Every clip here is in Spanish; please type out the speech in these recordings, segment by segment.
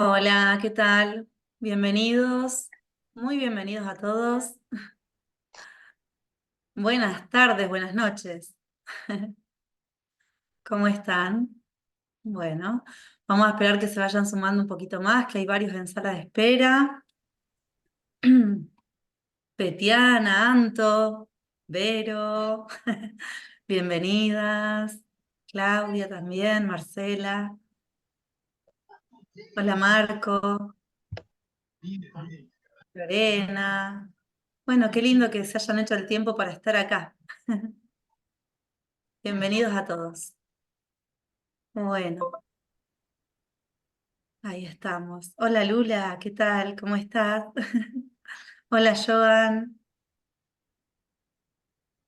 Hola, ¿qué tal? Bienvenidos, muy bienvenidos a todos. Buenas tardes, buenas noches. ¿Cómo están? Bueno, vamos a esperar que se vayan sumando un poquito más, que hay varios en sala de espera. Petiana, Anto, Vero, bienvenidas. Claudia también, Marcela. Hola Marco, Lorena. Bueno, qué lindo que se hayan hecho el tiempo para estar acá. Bienvenidos a todos. Bueno, ahí estamos. Hola Lula, ¿qué tal? ¿Cómo estás? Hola Joan.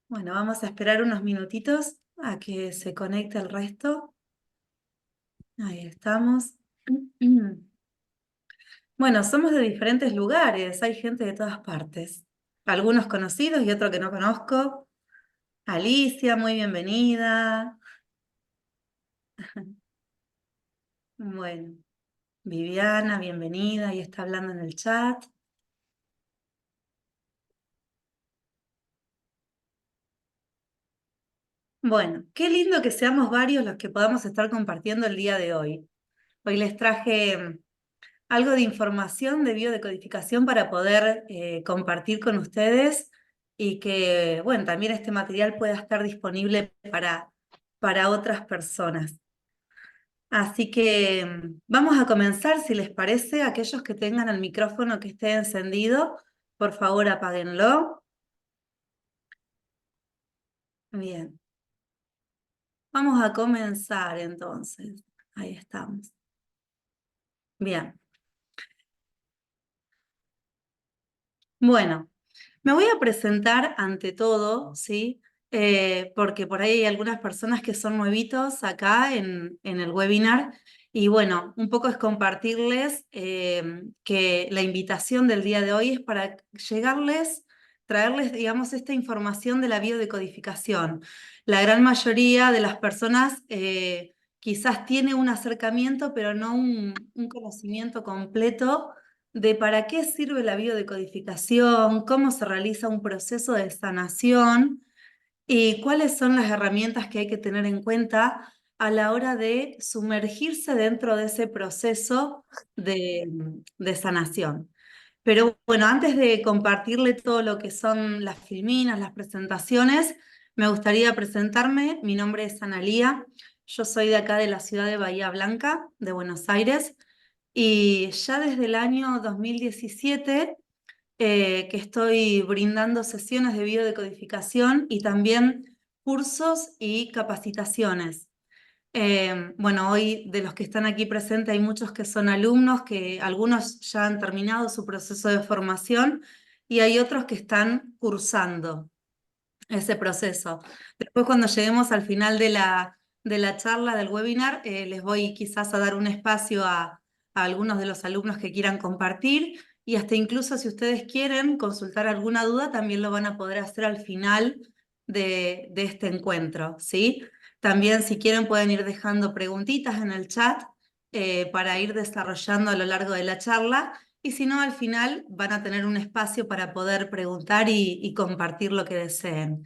Bueno, vamos a esperar unos minutitos a que se conecte el resto. Ahí estamos. Bueno, somos de diferentes lugares, hay gente de todas partes. Algunos conocidos y otros que no conozco. Alicia, muy bienvenida. Bueno, Viviana, bienvenida y está hablando en el chat. Bueno, qué lindo que seamos varios los que podamos estar compartiendo el día de hoy. Hoy les traje algo de información de biodecodificación para poder compartir con ustedes y que, bueno, también este material pueda estar disponible para otras personas. Así que vamos a comenzar, si les parece, aquellos que tengan el micrófono que esté encendido, por favor apáguenlo. Bien, vamos a comenzar entonces. Ahí estamos. Bien. Bueno, me voy a presentar ante todo, ¿sí? Porque por ahí hay algunas personas que son nuevitos acá en el webinar y bueno, un poco es compartirles que la invitación del día de hoy es para llegarles, traerles, digamos, esta información de la biodecodificación. La gran mayoría de las personas quizás tiene un acercamiento, pero no un conocimiento completo de para qué sirve la biodecodificación, cómo se realiza un proceso de sanación y cuáles son las herramientas que hay que tener en cuenta a la hora de sumergirse dentro de ese proceso de sanación. Pero bueno, antes de compartirle todo lo que son las filminas, las presentaciones, me gustaría presentarme. Mi nombre es Analía, yo soy de acá de la ciudad de Bahía Blanca, de Buenos Aires. Y ya desde el año 2017 que estoy brindando sesiones de biodecodificación y también cursos y capacitaciones. Bueno, hoy de los que están aquí presentes hay muchos que son alumnos, que algunos ya han terminado su proceso de formación y hay otros que están cursando ese proceso. Después, cuando lleguemos al final de la charla, del webinar, les voy quizás a dar un espacio a algunos de los alumnos que quieran compartir y hasta incluso si ustedes quieren consultar alguna duda, también lo van a poder hacer al final de este encuentro, ¿sí? También si quieren pueden ir dejando preguntitas en el chat para ir desarrollando a lo largo de la charla y si no, al final van a tener un espacio para poder preguntar y compartir lo que deseen.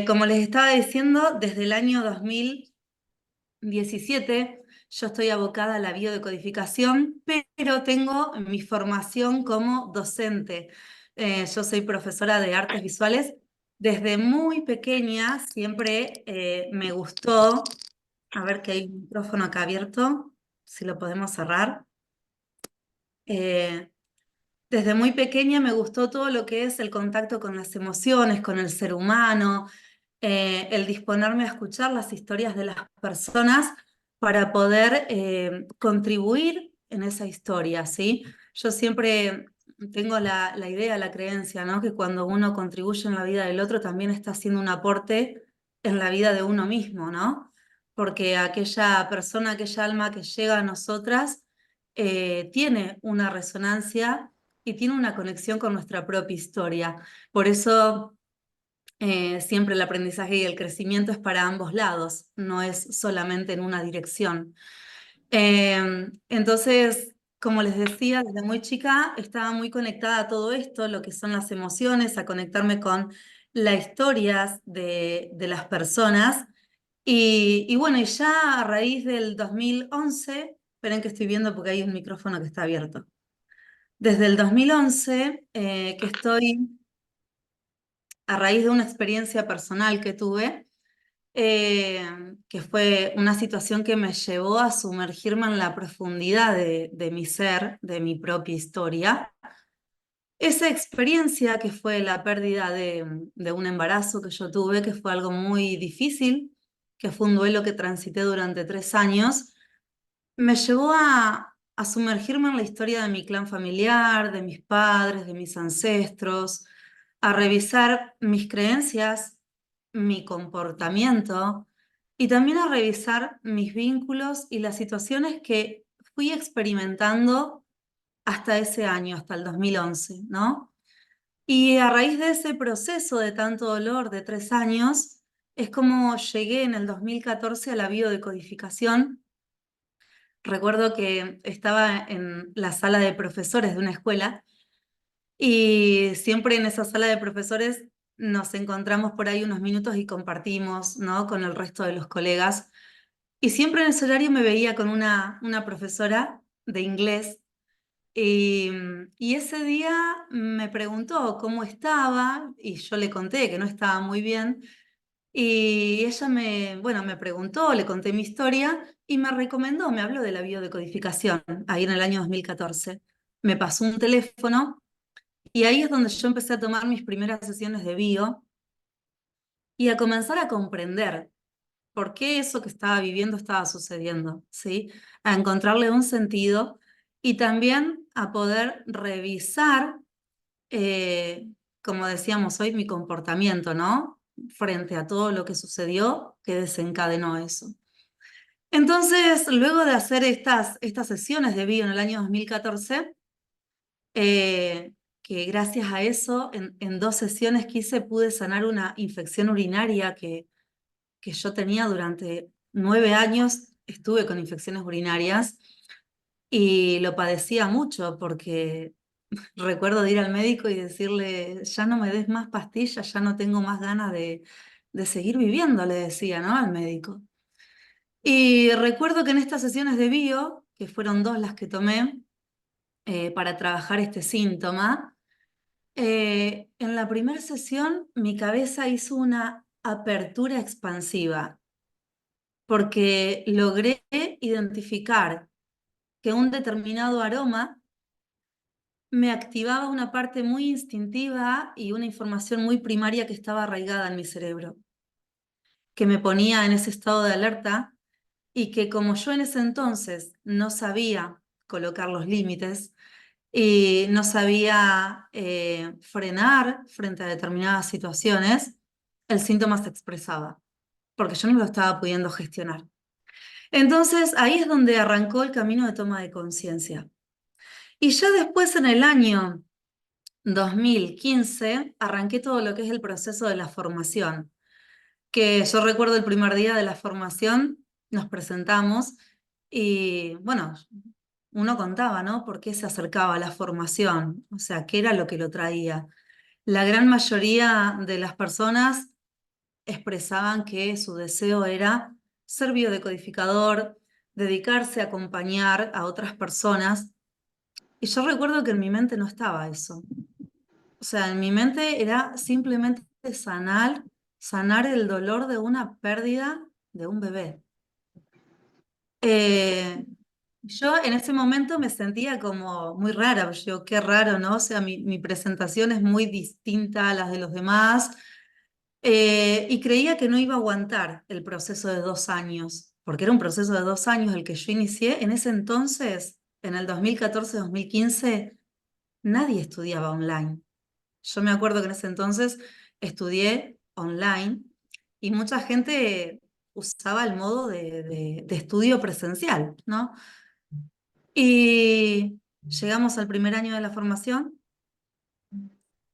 Como les estaba diciendo, desde el año 2017 yo estoy abocada a la biodecodificación, pero tengo mi formación como docente. Yo soy profesora de artes visuales. Desde muy pequeña siempre me gustó, a ver que hay un micrófono acá abierto, si lo podemos cerrar. Eh, Desde muy pequeña me gustó todo lo que es el contacto con las emociones, con el ser humano, el disponerme a escuchar las historias de las personas para poder contribuir en esa historia, ¿sí? Yo siempre tengo la idea, la creencia, ¿no? Que cuando uno contribuye en la vida del otro también está haciendo un aporte en la vida de uno mismo, ¿no? Porque aquella persona, aquella alma que llega a nosotras tiene una resonancia y tiene una conexión con nuestra propia historia. Por eso siempre el aprendizaje y el crecimiento es para ambos lados, no es solamente en una dirección. Entonces, como les decía, desde muy chica estaba muy conectada a todo esto, lo que son las emociones, a conectarme con las historias de las personas. Y bueno, y ya a raíz del 2011, esperen que estoy viendo porque hay un micrófono que está abierto. Desde el 2011, que estoy a raíz de una experiencia personal que tuve, que fue una situación que me llevó a sumergirme en la profundidad de mi ser, de mi propia historia. Esa experiencia que fue la pérdida de un embarazo que yo tuve, que fue algo muy difícil, que fue un duelo que transité durante 3 años, me llevó a sumergirme en la historia de mi clan familiar, de mis padres, de mis ancestros, a revisar mis creencias, mi comportamiento y también a revisar mis vínculos y las situaciones que fui experimentando hasta ese año, hasta el 2011, ¿no? Y a raíz de ese proceso de tanto dolor de 3 años, es como llegué en el 2014 a la biodecodificación. Recuerdo que estaba en la sala de profesores de una escuela y siempre en esa sala de profesores nos encontramos por ahí unos minutos y compartimos, ¿no? Con el resto de los colegas. Y siempre en ese horario me veía con una profesora de inglés y, y ese día me preguntó cómo estaba y yo le conté que no estaba muy bien. Y ella bueno, me preguntó, le conté mi historia y me recomendó, me habló de la biodecodificación, ahí en el año 2014. Me pasó un teléfono y ahí es donde yo empecé a tomar mis primeras sesiones de bio y a comenzar a comprender por qué eso que estaba viviendo estaba sucediendo, ¿sí? A encontrarle un sentido y también a poder revisar, eh, como decíamos hoy, mi comportamiento, ¿no? Frente a todo lo que sucedió que desencadenó eso. Entonces, luego de hacer estas sesiones de bio en el año 2014, que gracias a eso, en 2 sesiones que hice, pude sanar una infección urinaria que yo tenía durante 9 años, estuve con infecciones urinarias y lo padecía mucho porque recuerdo de ir al médico y decirle, ya no me des más pastillas, ya no tengo más ganas de seguir viviendo, le decía, ¿no? Al médico. Y recuerdo que en estas sesiones de bio, que fueron 2 las que tomé para trabajar este síntoma, en la primera sesión mi cabeza hizo una apertura expansiva, porque logré identificar que un determinado aroma me activaba una parte muy instintiva y una información muy primaria que estaba arraigada en mi cerebro, que me ponía en ese estado de alerta y que como yo en ese entonces no sabía colocar los límites y no sabía frenar frente a determinadas situaciones, el síntoma se expresaba, porque yo no lo estaba pudiendo gestionar. Entonces ahí es donde arrancó el camino de toma de conciencia. Y ya después en el año 2015 arranqué todo lo que es el proceso de la formación, que yo recuerdo el primer día de la formación, nos presentamos y bueno, uno contaba, ¿no? ¿Por qué se acercaba a la formación? O sea, ¿qué era lo que lo traía? La gran mayoría de las personas expresaban que su deseo era ser biodecodificador, dedicarse a acompañar a otras personas. Y yo recuerdo que en mi mente no estaba eso. O sea, en mi mente era simplemente sanar el dolor de una pérdida de un bebé. Eh, yo en ese momento me sentía como muy rara, yo qué raro, ¿no? O sea, mi presentación es muy distinta a las de los demás y creía que no iba a aguantar el proceso de 2 años, porque era un proceso de 2 años el que yo inicié. En ese entonces, en el 2014-2015, nadie estudiaba online. Yo me acuerdo que en ese entonces estudié online y mucha gente usaba el modo de estudio presencial, ¿no? Y llegamos al primer año de la formación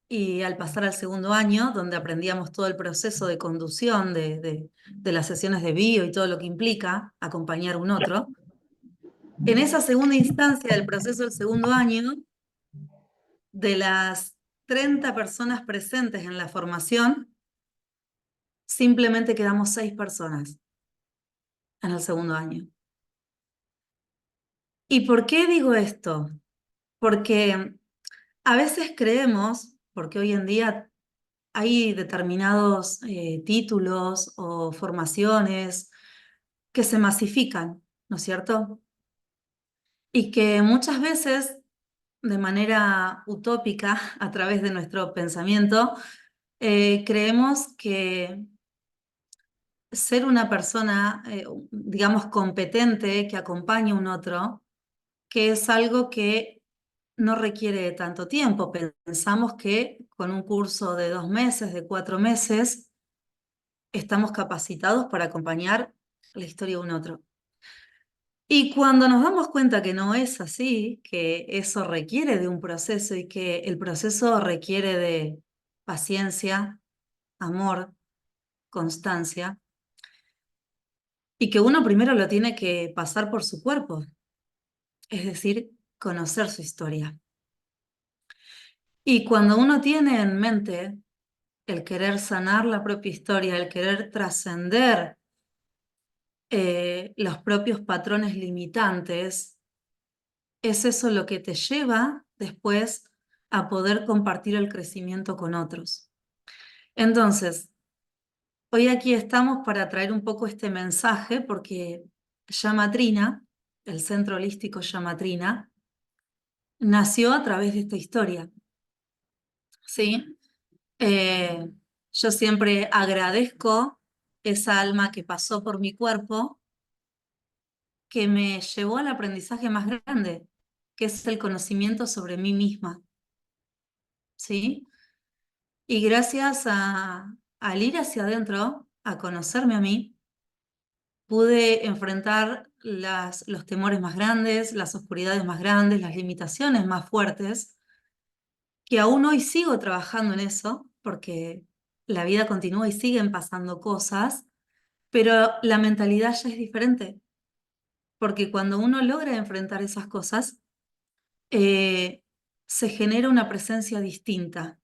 y al pasar al segundo año, donde aprendíamos todo el proceso de conducción de las sesiones de bio y todo lo que implica acompañar a un otro, En esa segunda instancia del proceso del segundo año, de las 30 personas presentes en la formación, simplemente quedamos 6 personas en el segundo año. ¿Y por qué digo esto? Porque a veces creemos, porque hoy en día hay determinados títulos o formaciones que se masifican, ¿no es cierto? Y que muchas veces, de manera utópica, a través de nuestro pensamiento, creemos que ser una persona, digamos, competente, que acompañe a un otro, que es algo que no requiere tanto tiempo. Pensamos que con un curso de 2 meses, de 4 meses, estamos capacitados para acompañar la historia de un otro. Y cuando nos damos cuenta que no es así, que eso requiere de un proceso y que el proceso requiere de paciencia, amor, constancia, y que uno primero lo tiene que pasar por su cuerpo, es decir, conocer su historia. Y cuando uno tiene en mente el querer sanar la propia historia, el querer trascender los propios patrones limitantes, es eso lo que te lleva después a poder compartir el crecimiento con otros. Entonces, hoy aquí estamos para traer un poco este mensaje porque Yamatrina, el centro holístico Yamatrina, nació a través de esta historia, ¿sí? Eh, yo siempre agradezco esa alma que pasó por mi cuerpo, que me llevó al aprendizaje más grande, que es el conocimiento sobre mí misma, ¿sí? Y gracias al ir hacia adentro, a conocerme a mí, pude enfrentar los temores más grandes, las oscuridades más grandes, las limitaciones más fuertes, que aún hoy sigo trabajando en eso, porque la vida continúa y siguen pasando cosas, pero la mentalidad ya es diferente, porque cuando uno logra enfrentar esas cosas, eh, se genera una presencia distinta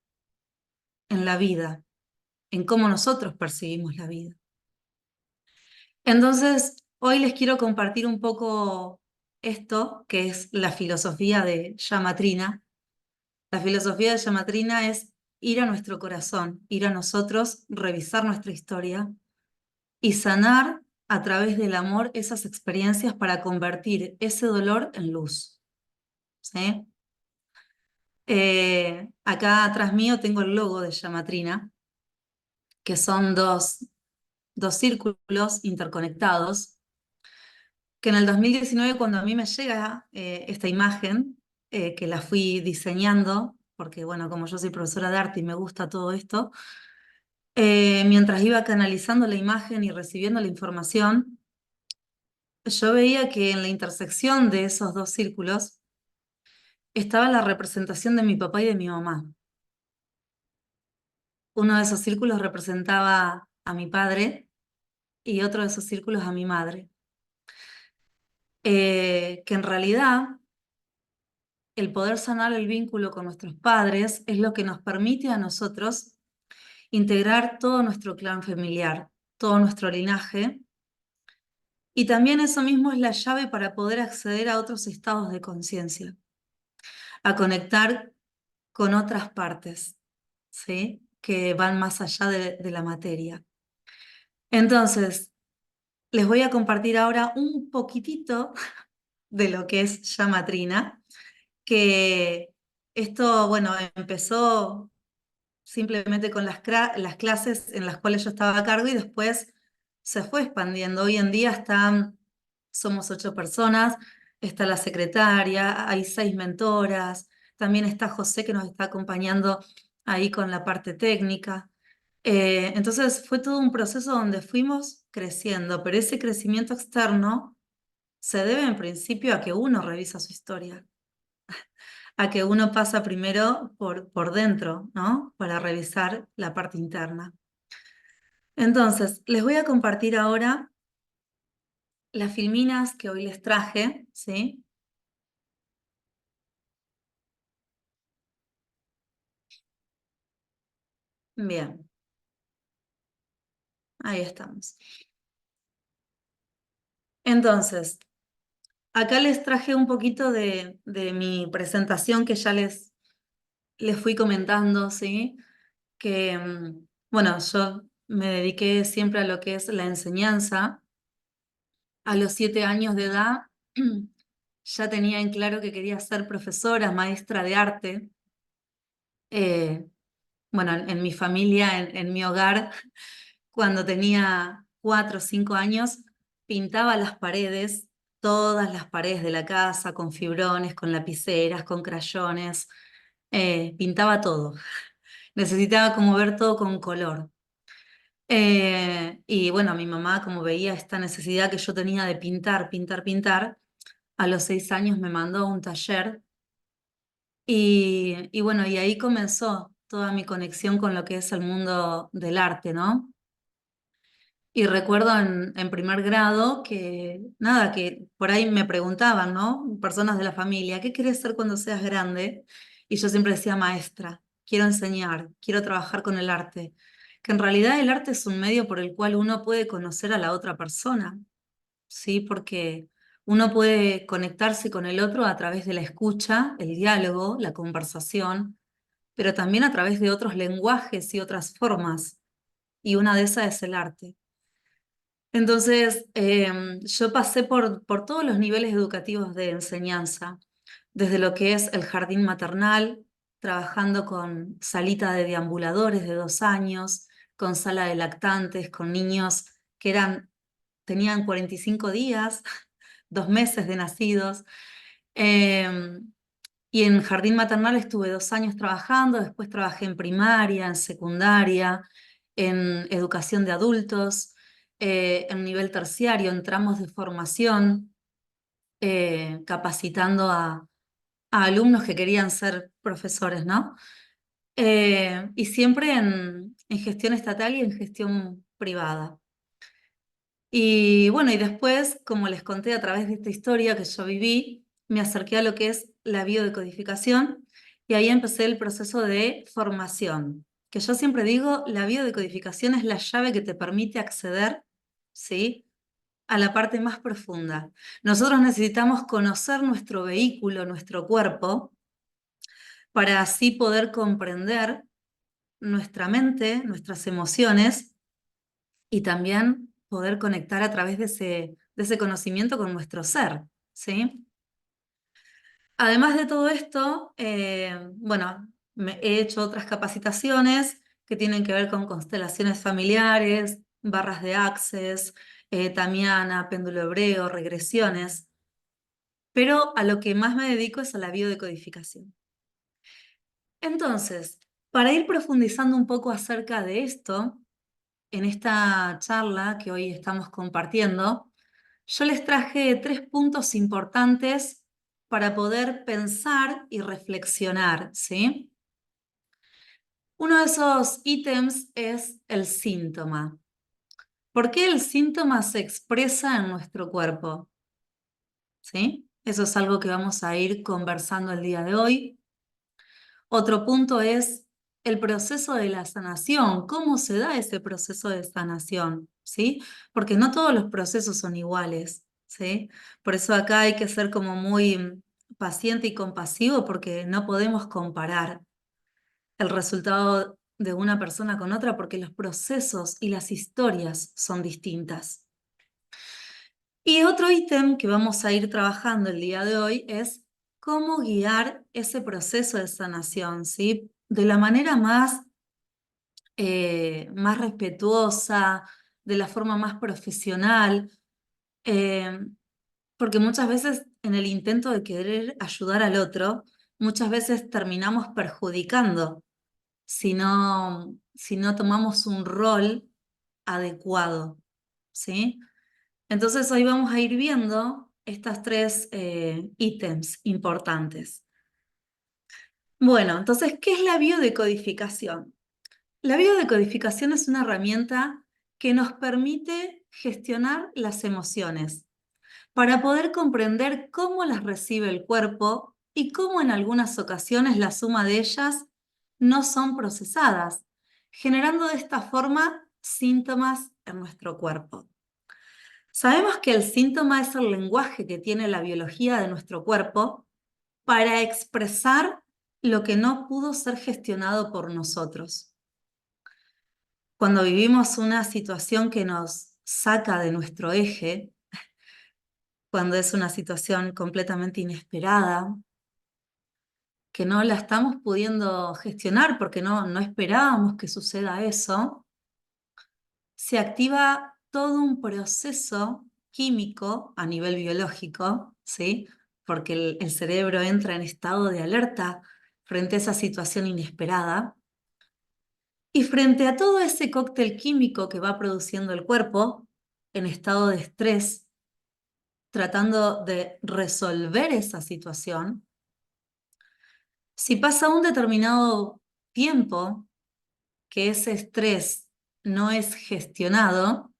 en la vida, en cómo nosotros percibimos la vida. Entonces, hoy les quiero compartir un poco esto, que es la filosofía de Yamatrina. La filosofía de Yamatrina es ir a nuestro corazón, ir a nosotros, revisar nuestra historia y sanar a través del amor esas experiencias para convertir ese dolor en luz. ¿Sí? Acá atrás mío tengo el logo de Yamatrina, que son dos círculos interconectados, que en el 2019, cuando a mí me llega esta imagen, que la fui diseñando, porque bueno, como yo soy profesora de arte y me gusta todo esto, mientras iba canalizando la imagen y recibiendo la información, yo veía que en la intersección de esos dos círculos estaba la representación de mi papá y de mi mamá. Uno de esos círculos representaba a mi padre y otro de esos círculos a mi madre. Que en realidad el poder sanar el vínculo con nuestros padres es lo que nos permite a nosotros integrar todo nuestro clan familiar, todo nuestro linaje, y también eso mismo es la llave para poder acceder a otros estados de conciencia, a conectar con otras partes, ¿sí? Que van más allá de la materia. Entonces, les voy a compartir ahora un poquitito de lo que es Yamatrina, que esto, bueno, empezó simplemente con las clases en las cuales yo estaba a cargo y después se fue expandiendo. Hoy en día somos 8 personas, está la secretaria, hay 6 mentoras, también está José que nos está acompañando ahí con la parte técnica. Entonces fue todo un proceso donde fuimos creciendo, pero ese crecimiento externo se debe en principio a que uno revisa su historia, a que uno pasa primero por dentro, ¿no? Para revisar la parte interna. Entonces, les voy a compartir ahora las filminas que hoy les traje, ¿sí? Bien, ahí estamos. Entonces, acá les traje un poquito de mi presentación que ya les fui comentando, ¿sí? Que, bueno, yo me dediqué siempre a lo que es la enseñanza. A los 7 años de edad ya tenía en claro que quería ser profesora, maestra de arte. Eh, bueno, en mi familia, en mi hogar, cuando tenía 4 o 5 años, pintaba las paredes, todas las paredes de la casa, con fibrones, con lapiceras, con crayones, pintaba todo. Necesitaba como ver todo con color. Y bueno, mi mamá, como veía esta necesidad que yo tenía de pintar, pintar, pintar, a los 6 años me mandó a un taller y bueno, y ahí comenzó toda mi conexión con lo que es el mundo del arte, ¿no? Y recuerdo en primer grado que, nada, que por ahí me preguntaban, ¿no? Personas de la familia, ¿qué quieres ser cuando seas grande? Y yo siempre decía maestra, quiero enseñar, quiero trabajar con el arte. Que en realidad el arte es un medio por el cual uno puede conocer a la otra persona, ¿sí? Porque uno puede conectarse con el otro a través de la escucha, el diálogo, la conversación, pero también a través de otros lenguajes y otras formas. Y una de esas es el arte. Entonces, yo pasé por todos los niveles educativos de enseñanza, desde lo que es el jardín maternal, trabajando con salita de deambuladores de 2 años, con sala de lactantes, con niños que tenían 45 días, 2 meses de nacidos. Em, y en jardín maternal estuve 2 años trabajando, después trabajé en primaria, en secundaria, en educación de adultos, en nivel terciario, en tramos de formación, capacitando a alumnos que querían ser profesores, ¿no? Y siempre en gestión estatal y en gestión privada. Y bueno, y después, como les conté a través de esta historia que yo viví, me acerqué a lo que es la biodecodificación y ahí empecé el proceso de formación. Que yo siempre digo, la biodecodificación es la llave que te permite acceder, ¿sí?, a la parte más profunda. Nosotros necesitamos conocer nuestro vehículo, nuestro cuerpo, para así poder comprender nuestra mente, nuestras emociones y también poder conectar a través de ese conocimiento con nuestro ser, ¿sí? Además de todo esto, bueno, he hecho otras capacitaciones que tienen que ver con constelaciones familiares, barras de Access, Tamiana, péndulo hebreo, regresiones, pero a lo que más me dedico es a la biodecodificación. Entonces, para ir profundizando un poco acerca de esto, en esta charla que hoy estamos compartiendo, yo les traje 3 puntos importantes para poder pensar y reflexionar, ¿sí? Uno de esos ítems es el síntoma. ¿Por qué el síntoma se expresa en nuestro cuerpo? ¿Sí? Eso es algo que vamos a ir conversando el día de hoy. Otro punto es el proceso de la sanación. ¿Cómo se da ese proceso de sanación? ¿Sí? Porque no todos los procesos son iguales, ¿sí? Por eso acá hay que ser como muy paciente y compasivo porque no podemos comparar el resultado de una persona con otra porque los procesos y las historias son distintas. Y otro ítem que vamos a ir trabajando el día de hoy es cómo guiar ese proceso de sanación, ¿sí? De la manera más respetuosa, de la forma más profesional, eh, porque muchas veces en el intento de querer ayudar al otro, muchas veces terminamos perjudicando si no tomamos un rol adecuado, ¿sí? Entonces hoy vamos a ir viendo estas 3 ítems importantes. Bueno, entonces, ¿qué es la biodecodificación? La biodecodificación es una herramienta que nos permite gestionar las emociones, para poder comprender cómo las recibe el cuerpo y cómo en algunas ocasiones la suma de ellas no son procesadas, generando de esta forma síntomas en nuestro cuerpo. Sabemos que el síntoma es el lenguaje que tiene la biología de nuestro cuerpo para expresar lo que no pudo ser gestionado por nosotros. Cuando vivimos una situación que nos saca de nuestro eje, cuando es una situación completamente inesperada, que no la estamos pudiendo gestionar porque no esperábamos que suceda eso, se activa todo un proceso químico a nivel biológico, ¿sí? Porque el cerebro entra en estado de alerta frente a esa situación inesperada. Y frente a todo ese cóctel químico que va produciendo el cuerpo en estado de estrés, tratando de resolver esa situación, si pasa un determinado tiempo que ese estrés no es gestionado,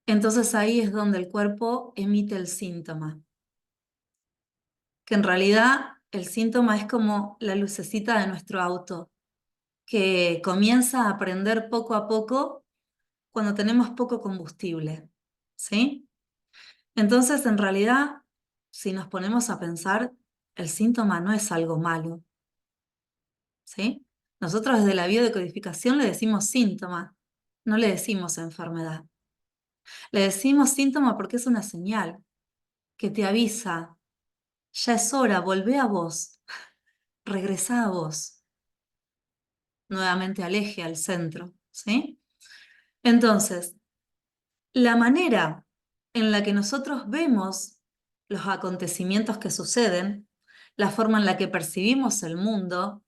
entonces ahí es donde el cuerpo emite el síntoma. Que en realidad el síntoma es como la lucecita de nuestro auto, que comienza a prender poco a poco cuando tenemos poco combustible, ¿sí? Entonces, en realidad, si nos ponemos a pensar, el síntoma no es algo malo, ¿sí? Nosotros desde la biodecodificación le decimos síntoma, no le decimos enfermedad. Le decimos síntoma porque es una señal que te avisa, ya es hora, volvé a vos, regresá a vos, nuevamente al eje, al centro, ¿sí? Entonces, la manera en la que nosotros vemos los acontecimientos que suceden, la forma en la que percibimos el mundo,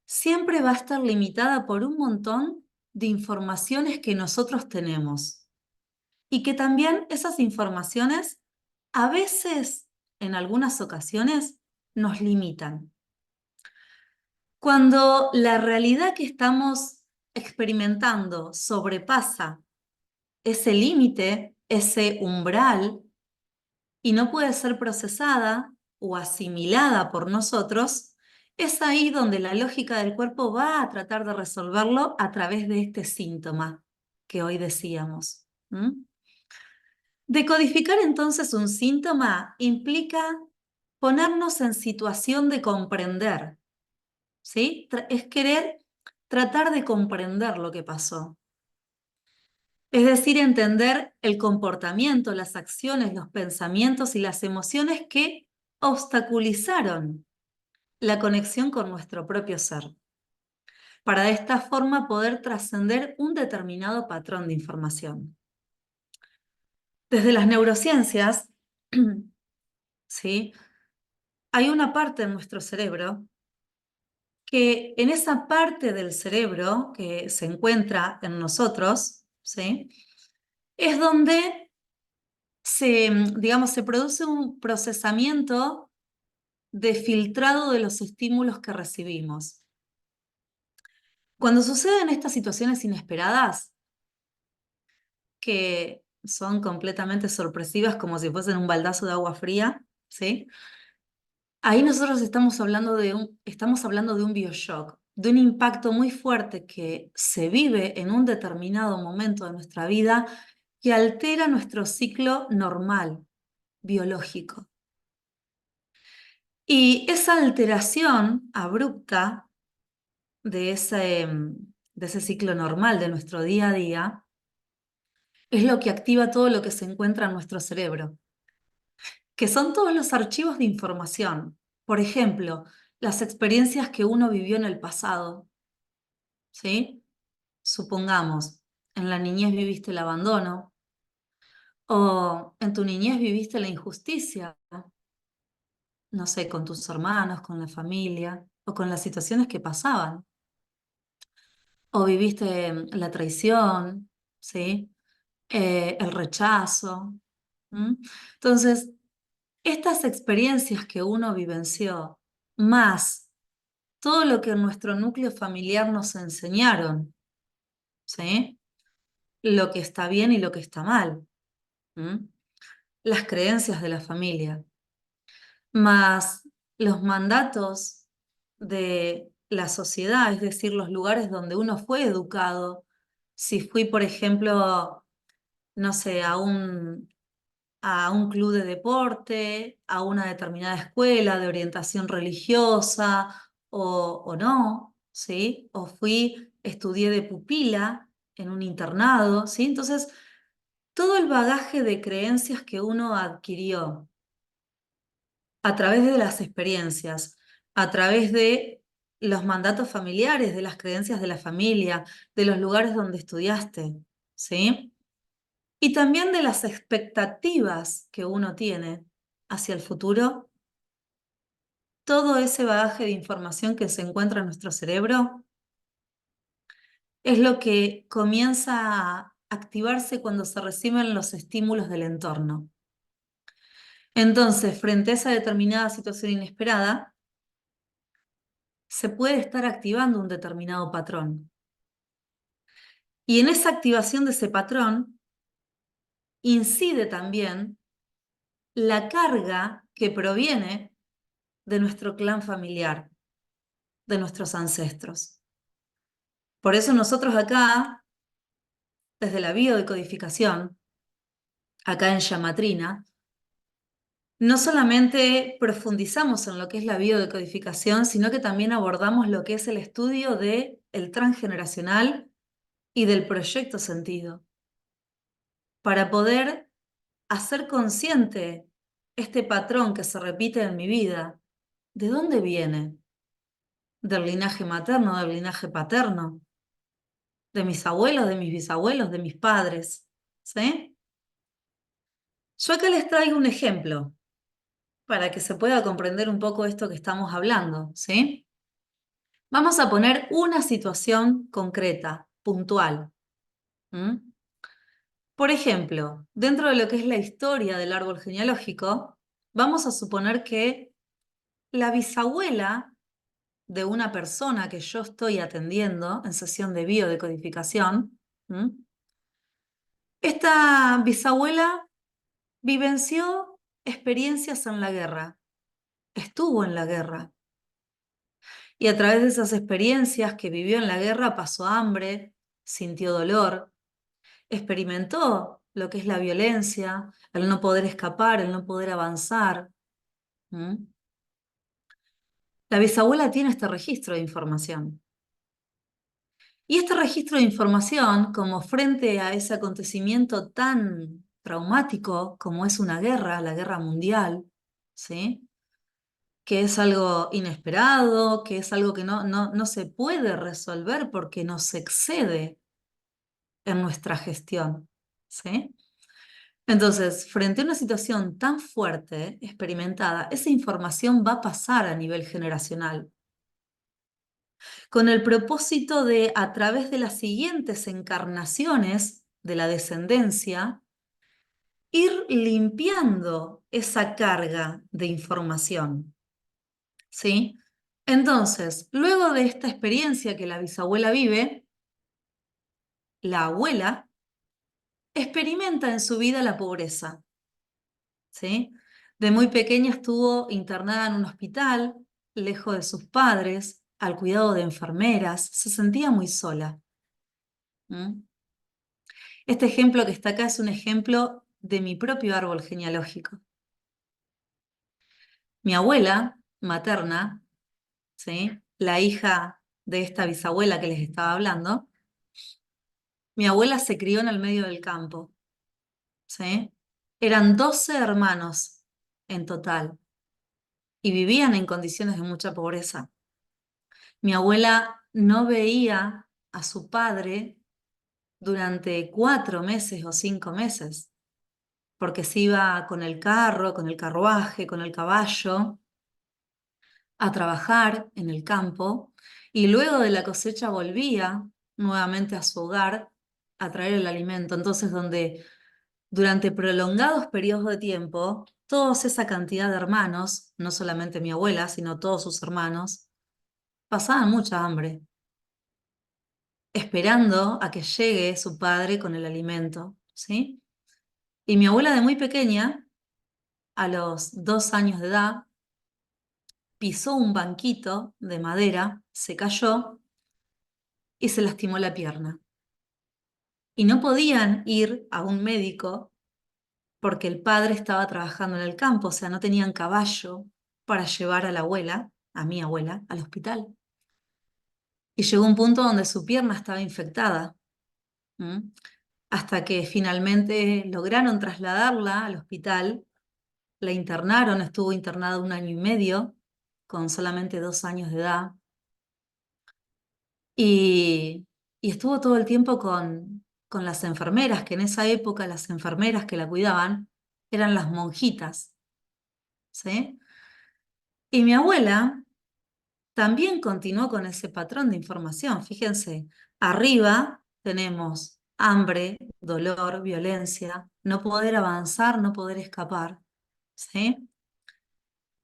siempre va a estar limitada por un montón de informaciones que nosotros tenemos. Y que también esas informaciones, a veces, en algunas ocasiones, nos limitan. Cuando la realidad que estamos experimentando sobrepasa ese límite, ese umbral, y no puede ser procesada o asimilada por nosotros, es ahí donde la lógica del cuerpo va a tratar de resolverlo a través de este síntoma que hoy decíamos. Decodificar entonces un síntoma implica ponernos en situación de comprender, ¿sí? Es querer tratar de comprender lo que pasó. Es decir, entender el comportamiento, las acciones, los pensamientos y las emociones que obstaculizaron la conexión con nuestro propio ser, para de esta forma poder trascender un determinado patrón de información. Desde las neurociencias, ¿sí? Hay una parte en nuestro cerebro que en esa parte del cerebro que se encuentra en nosotros, ¿sí? Es donde digamos, se produce un procesamiento de filtrado de los estímulos que recibimos. Cuando suceden estas situaciones inesperadas, que son completamente sorpresivas, como si fuesen un baldazo de agua fría, ¿sí? Ahí nosotros estamos hablando de un bioshock, de un impacto muy fuerte que se vive en un determinado momento de nuestra vida que altera nuestro ciclo normal, biológico. Y esa alteración abrupta de ese ciclo normal de nuestro día a día es lo que activa todo lo que se encuentra en nuestro cerebro, que son todos los archivos de información. Por ejemplo, las experiencias que uno vivió en el pasado, ¿sí? Supongamos, en la niñez viviste el abandono, o en tu niñez viviste la injusticia, no sé, con tus hermanos, con la familia, o con las situaciones que pasaban. O viviste la traición, ¿sí? El rechazo. Entonces, estas experiencias que uno vivenció, más todo lo que en nuestro núcleo familiar nos enseñaron, ¿sí? Lo que está bien y lo que está mal. las creencias de la familia, más los mandatos de la sociedad, es decir, los lugares donde uno fue educado. Si fui, por ejemplo, no sé, a un club de deporte, a una determinada escuela de orientación religiosa o no, ¿sí? O estudié de pupila en un internado, ¿sí? Entonces, todo el bagaje de creencias que uno adquirió a través de las experiencias, a través de los mandatos familiares, de las creencias de la familia, de los lugares donde estudiaste, ¿sí? Y también de las expectativas que uno tiene hacia el futuro, todo ese bagaje de información que se encuentra en nuestro cerebro es lo que comienza a activarse cuando se reciben los estímulos del entorno. Entonces, frente a esa determinada situación inesperada, se puede estar activando un determinado patrón. Y en esa activación de ese patrón incide también la carga que proviene de nuestro clan familiar, de nuestros ancestros. Por eso nosotros acá, desde la biodecodificación, acá en Llamatrina, no solamente profundizamos en lo que es la biodecodificación, sino que también abordamos lo que es el estudio del transgeneracional y del proyecto sentido, para poder hacer consciente este patrón que se repite en mi vida. ¿De dónde viene? ¿Del linaje materno, del linaje paterno? ¿De mis abuelos, de mis bisabuelos, de mis padres? ¿Sí? Yo acá les traigo un ejemplo para que se pueda comprender un poco esto que estamos hablando, ¿sí? Vamos a poner una situación concreta, puntual. ¿Mm? Por ejemplo, dentro de lo que es la historia del árbol genealógico, vamos a suponer que la bisabuela de una persona que yo estoy atendiendo en sesión de biodecodificación, ¿mm? Esta bisabuela vivenció experiencias en la guerra, estuvo en la guerra. Y a través de esas experiencias que vivió en la guerra pasó hambre, sintió dolor, experimentó lo que es la violencia, el no poder escapar, el no poder avanzar. ¿Mm? La bisabuela tiene este registro de información. Y este registro de información, como frente a ese acontecimiento tan traumático como es una guerra, la guerra mundial, ¿sí? Que es algo inesperado, que es algo que no se puede resolver porque nos excede en nuestra gestión, ¿sí? Entonces, frente a una situación tan fuerte, experimentada, esa información va a pasar a nivel generacional, con el propósito de, a través de las siguientes encarnaciones de la descendencia, ir limpiando esa carga de información, ¿sí? Entonces, luego de esta experiencia que la bisabuela vive, la abuela experimenta en su vida la pobreza, ¿sí? De muy pequeña estuvo internada en un hospital, lejos de sus padres, al cuidado de enfermeras, se sentía muy sola. ¿Mm? Este ejemplo que está acá es un ejemplo de mi propio árbol genealógico. Mi abuela materna, ¿sí? La hija de esta bisabuela que les estaba hablando, mi abuela se crió en el medio del campo, ¿sí? Eran 12 hermanos en total y vivían en condiciones de mucha pobreza. Mi abuela no veía a su padre durante 4 meses o 5 meses, porque se iba con el carro, con el carruaje, con el caballo, a trabajar en el campo, y luego de la cosecha volvía nuevamente a su hogar a traer el alimento. Entonces, donde durante prolongados periodos de tiempo, toda esa cantidad de hermanos, no solamente mi abuela, sino todos sus hermanos, pasaban mucha hambre, esperando a que llegue su padre con el alimento, ¿sí? Y mi abuela de muy pequeña a los 2 años de edad, pisó un banquito de madera, se cayó y se lastimó la pierna. Y no podían ir a un médico porque el padre estaba trabajando en el campo, o sea, no tenían caballo para llevar a la abuela, a mi abuela, al hospital. Y llegó un punto donde su pierna estaba infectada, ¿m? Hasta que finalmente lograron trasladarla al hospital, la internaron, estuvo internada 1 año y medio, con solamente 2 años de edad, y, y estuvo todo el tiempo con las enfermeras, que en esa época las enfermeras que la cuidaban eran las monjitas, ¿sí? Y mi abuela también continuó con ese patrón de información. Fíjense, arriba tenemos hambre, dolor, violencia, no poder avanzar, no poder escapar, ¿sí?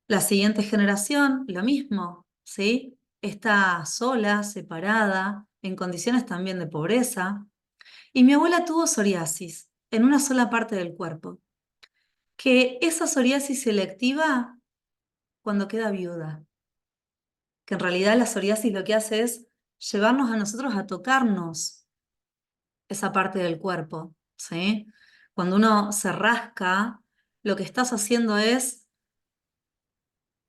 La siguiente generación, lo mismo, ¿sí? Está sola, separada, en condiciones también de pobreza. Y mi abuela tuvo psoriasis en una sola parte del cuerpo, que esa psoriasis selectiva cuando queda viuda, que en realidad la psoriasis lo que hace es llevarnos a nosotros a tocarnos esa parte del cuerpo, ¿sí? Cuando uno se rasca, lo que estás haciendo es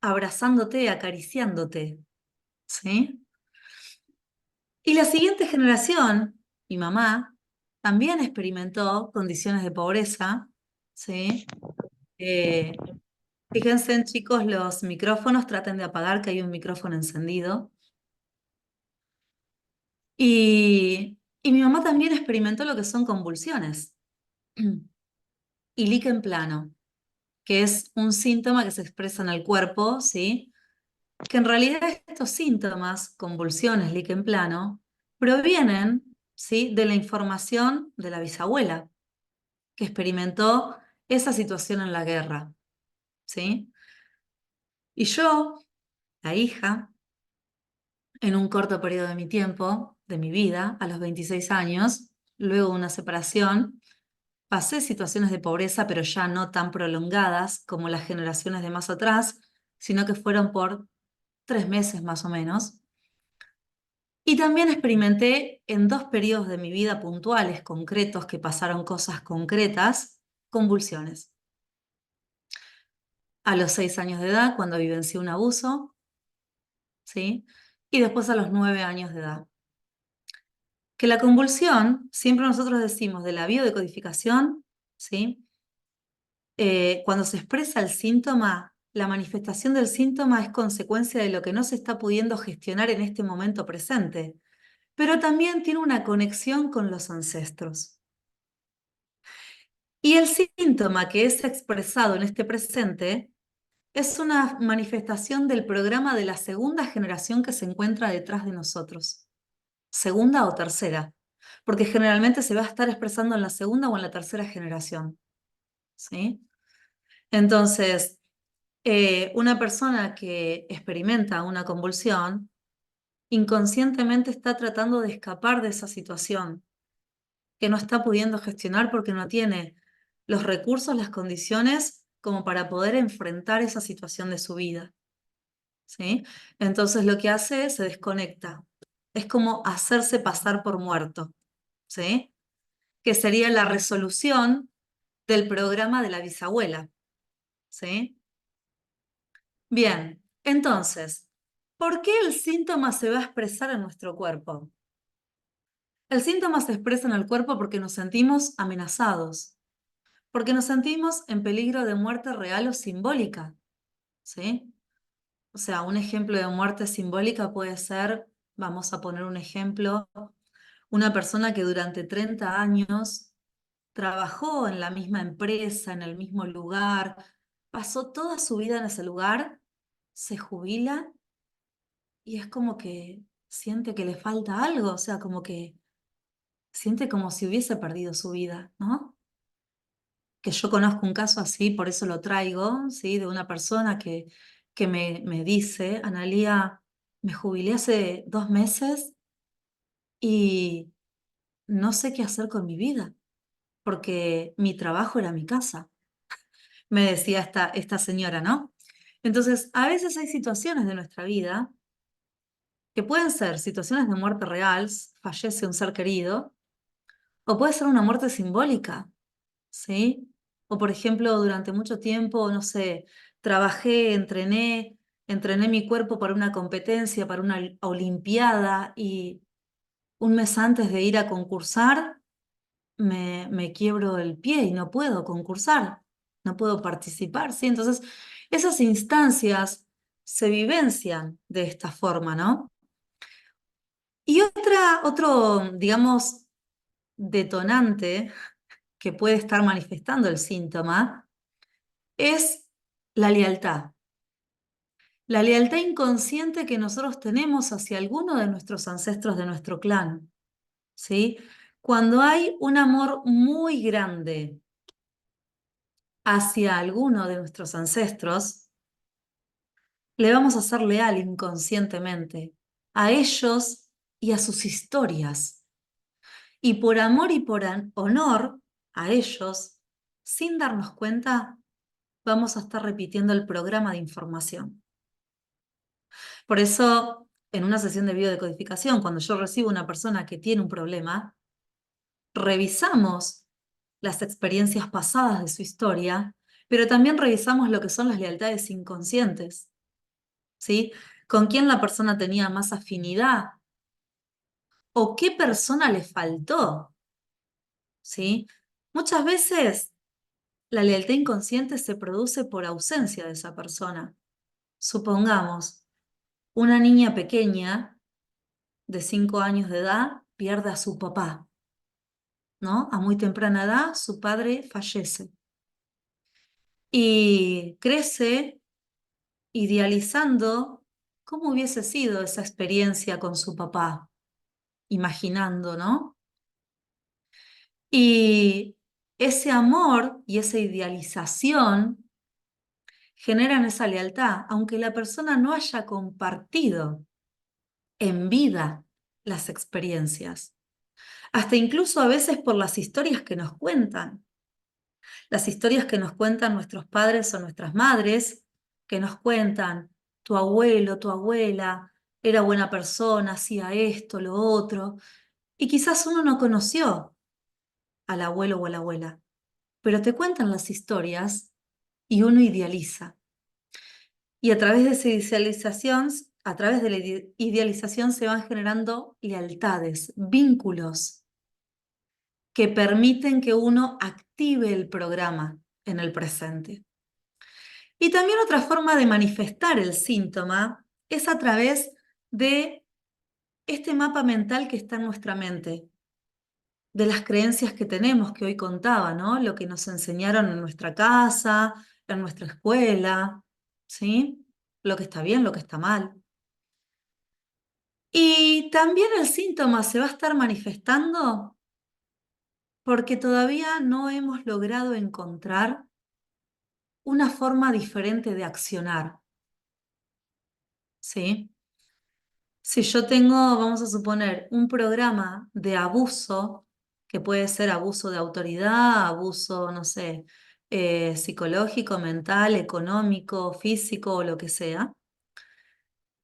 abrazándote, acariciándote, ¿sí? Y la siguiente generación, mi mamá, también experimentó condiciones de pobreza, ¿sí? Eh, Fíjense, chicos, los micrófonos, traten de apagar que hay un micrófono encendido. Y mi mamá también experimentó lo que son convulsiones y líquen plano, que es un síntoma que se expresa en el cuerpo, ¿sí? Que en realidad estos síntomas, convulsiones, líquen plano, provienen, ¿sí? De la información de la bisabuela, que experimentó esa situación en la guerra, ¿sí? Y yo, la hija, en un corto periodo de mi tiempo, de mi vida, a los 26 años, luego de una separación, pasé situaciones de pobreza, pero ya no tan prolongadas como las generaciones de más atrás, sino que fueron por 3 meses más o menos. Y también experimenté en 2 periodos de mi vida puntuales, concretos, que pasaron cosas concretas, convulsiones. A los 6 años de edad, cuando vivencié un abuso, ¿sí? Y después a los 9 años de edad. Que la convulsión, siempre nosotros decimos de la biodecodificación, ¿sí? Cuando se expresa el síntoma, la manifestación del síntoma es consecuencia de lo que no se está pudiendo gestionar en este momento presente, pero también tiene una conexión con los ancestros. Y el síntoma que es expresado en este presente es una manifestación del programa de la segunda generación que se encuentra detrás de nosotros, segunda o tercera, porque generalmente se va a estar expresando en la segunda o en la tercera generación, ¿sí? Entonces, una persona que experimenta una convulsión inconscientemente está tratando de escapar de esa situación que no está pudiendo gestionar porque no tiene los recursos, las condiciones como para poder enfrentar esa situación de su vida, ¿sí? Entonces lo que hace es se desconecta. Es como hacerse pasar por muerto, ¿sí? Que sería la resolución del programa de la bisabuela, ¿sí? Bien, entonces, ¿por qué el síntoma se va a expresar en nuestro cuerpo? El síntoma se expresa en el cuerpo porque nos sentimos amenazados, porque nos sentimos en peligro de muerte real o simbólica, ¿sí? O sea, un ejemplo de muerte simbólica puede ser, vamos a poner un ejemplo, una persona que durante 30 años trabajó en la misma empresa, en el mismo lugar, pasó toda su vida en ese lugar, se jubila y es como que siente que le falta algo, o sea, como que siente como si hubiese perdido su vida, ¿no? Que yo conozco un caso así, por eso lo traigo, ¿sí? De una persona que me dice, Analía, me jubilé hace 2 meses y no sé qué hacer con mi vida, porque mi trabajo era mi casa. me decía esta señora, ¿no? Entonces, a veces hay situaciones de nuestra vida que pueden ser situaciones de muerte real, fallece un ser querido, o puede ser una muerte simbólica, ¿sí? O por ejemplo, durante mucho tiempo, no sé, trabajé, entrené mi cuerpo para una competencia, para una olimpiada, y un mes antes de ir a concursar, me quiebro el pie y no puedo concursar, no puedo participar, ¿sí? Entonces, esas instancias se vivencian de esta forma, ¿no? Y otro, digamos, detonante que puede estar manifestando el síntoma es la lealtad. La lealtad inconsciente que nosotros tenemos hacia alguno de nuestros ancestros de nuestro clan, ¿sí? Cuando hay un amor muy grande hacia alguno de nuestros ancestros, le vamos a ser leal inconscientemente a ellos y a sus historias. Y por amor y por honor a ellos, sin darnos cuenta, vamos a estar repitiendo el programa de información. Por eso, en una sesión de biodecodificación, cuando yo recibo una persona que tiene un problema, revisamos las experiencias pasadas de su historia, pero también revisamos lo que son las lealtades inconscientes, ¿sí? ¿Con quién la persona tenía más afinidad? ¿O qué persona le faltó? ¿Sí? Muchas veces la lealtad inconsciente se produce por ausencia de esa persona. Supongamos, una niña pequeña de 5 años de edad pierde a su papá, ¿no? A muy temprana edad su padre fallece y crece idealizando cómo hubiese sido esa experiencia con su papá, imaginando, ¿no? Y ese amor y esa idealización generan esa lealtad, aunque la persona no haya compartido en vida las experiencias, hasta incluso a veces por las historias que nos cuentan. Las historias que nos cuentan nuestros padres o nuestras madres, que nos cuentan, tu abuelo, tu abuela, era buena persona, hacía esto, lo otro, y quizás uno no conoció al abuelo o a la abuela, pero te cuentan las historias y uno idealiza. Y a través de esa idealización, a través de la idealización se van generando lealtades, vínculos que permiten que uno active el programa en el presente. Y también otra forma de manifestar el síntoma es a través de este mapa mental que está en nuestra mente, de las creencias que tenemos, que hoy contaba, ¿no? Lo que nos enseñaron en nuestra casa, en nuestra escuela, ¿sí? Lo que está bien, lo que está mal. Y también el síntoma se va a estar manifestando porque todavía no hemos logrado encontrar una forma diferente de accionar, ¿sí? Si yo tengo, vamos a suponer, un programa de abuso, que puede ser abuso de autoridad, abuso, no sé, psicológico, mental, económico, físico o lo que sea,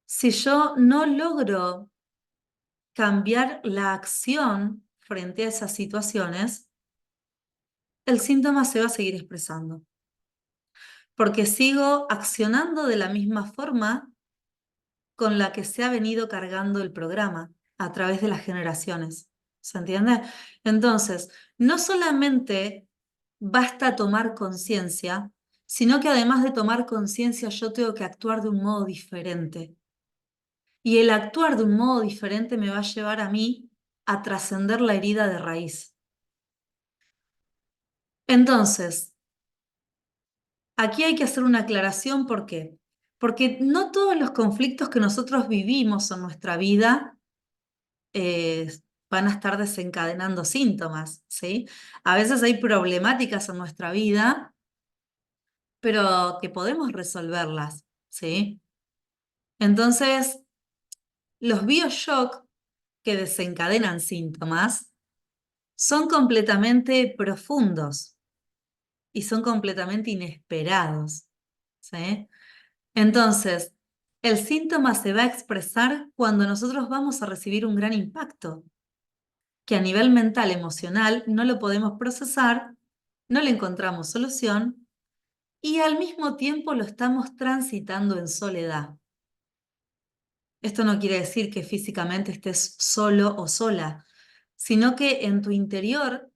si yo no logro cambiar la acción frente a esas situaciones, el síntoma se va a seguir expresando, porque sigo accionando de la misma forma con la que se ha venido cargando el programa a través de las generaciones. ¿Se entiende? Entonces, no solamente basta tomar conciencia, sino que además de tomar conciencia yo tengo que actuar de un modo diferente. Y el actuar de un modo diferente me va a llevar a mí a trascender la herida de raíz. Entonces, aquí hay que hacer una aclaración, ¿por qué? Porque no todos los conflictos que nosotros vivimos en nuestra vida eh, van a estar desencadenando síntomas, ¿sí? A veces hay problemáticas en nuestra vida, pero que podemos resolverlas, ¿sí? Entonces, los bioshock que desencadenan síntomas son completamente profundos. y son completamente inesperados, ¿sí? Entonces, el síntoma se va a expresar cuando nosotros vamos a recibir un gran impacto, que a nivel mental, emocional, no lo podemos procesar, no le encontramos solución y al mismo tiempo lo estamos transitando en soledad. Esto no quiere decir que físicamente estés solo o sola, sino que en tu interior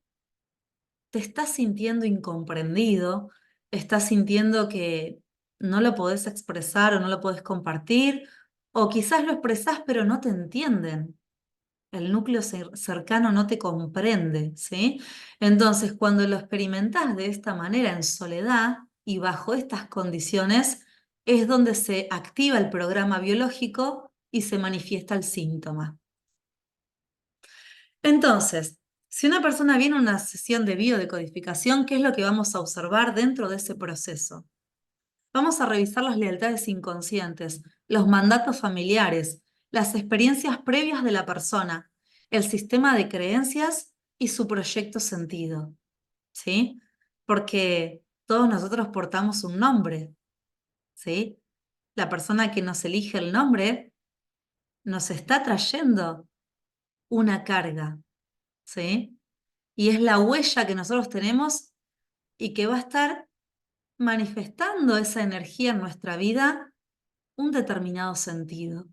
te estás sintiendo incomprendido, estás sintiendo que no lo podés expresar o no lo podés compartir, o quizás lo expresás pero no te entienden. El núcleo cercano no te comprende, ¿sí? Entonces, cuando lo experimentás de esta manera en soledad y bajo estas condiciones, es donde se activa el programa biológico y se manifiesta el síntoma. Entonces, si una persona viene a una sesión de biodecodificación, ¿qué es lo que vamos a observar dentro de ese proceso? Vamos a revisar las lealtades inconscientes, los mandatos familiares, las experiencias previas de la persona, el sistema de creencias y su proyecto sentido, ¿sí? Porque todos nosotros portamos un nombre, ¿sí? La persona que nos elige el nombre nos está trayendo una carga, ¿sí? Y es la huella que nosotros tenemos y que va a estar manifestando esa energía en nuestra vida un determinado sentido.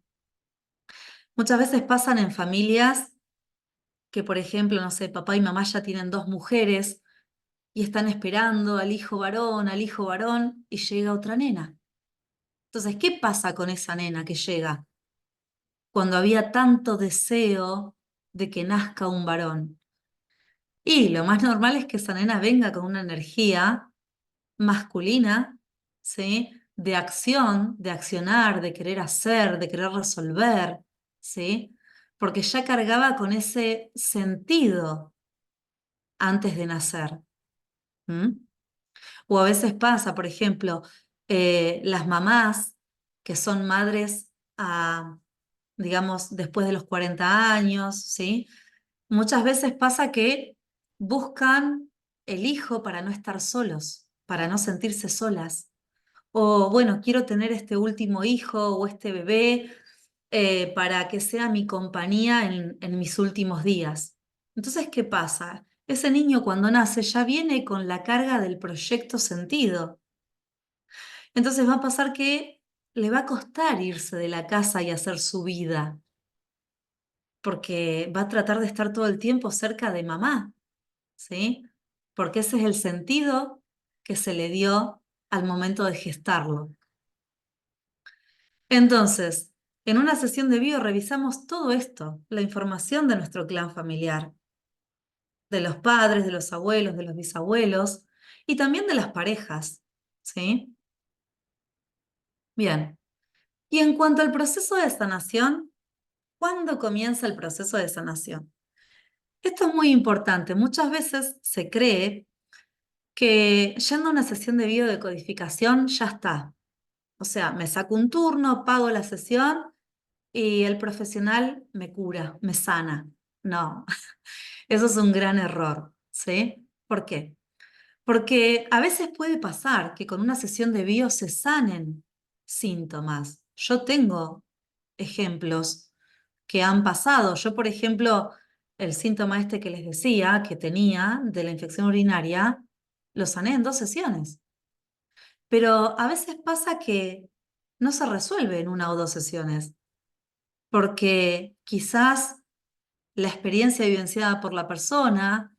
Muchas veces pasan en familias que, por ejemplo, no sé, papá y mamá ya tienen dos mujeres y están esperando al hijo varón, y llega otra nena. Entonces, ¿qué pasa con esa nena que llega cuando había tanto deseo de que nazca un varón? Y lo más normal es que esa nena venga con una energía masculina, ¿sí? De acción, de accionar, de querer hacer, de querer resolver, ¿sí? Porque ya cargaba con ese sentido antes de nacer. ¿M? O a veces pasa, por ejemplo, las mamás que son madres digamos, después de los 40 años, ¿sí? Muchas veces pasa que buscan el hijo para no estar solos, para no sentirse solas. O bueno, quiero tener este último hijo o este bebé para que sea mi compañía en mis últimos días. Entonces, ¿qué pasa? Ese niño cuando nace ya viene con la carga del proyecto sentido. Entonces va a pasar que le va a costar irse de la casa y hacer su vida, porque va a tratar de estar todo el tiempo cerca de mamá, ¿sí? Porque ese es el sentido que se le dio al momento de gestarlo. Entonces, en una sesión de bio revisamos todo esto, la información de nuestro clan familiar, de los padres, de los abuelos, de los bisabuelos y también de las parejas, ¿sí? Bien. Y en cuanto al proceso de sanación, ¿cuándo comienza el proceso de sanación? Esto es muy importante. Muchas veces se cree que yendo a una sesión de biodecodificación ya está. O sea, me saco un turno, pago la sesión y el profesional me cura, me sana. No, eso es un gran error, ¿sí? ¿Por qué? Porque a veces puede pasar que con una sesión de bio se sanen síntomas. Yo tengo ejemplos que han pasado. Yo, por ejemplo, el síntoma este que les decía que tenía de la infección urinaria, lo sané en 2 sesiones. Pero a veces pasa que no se resuelve en 1 o 2 sesiones, porque quizás la experiencia vivenciada por la persona,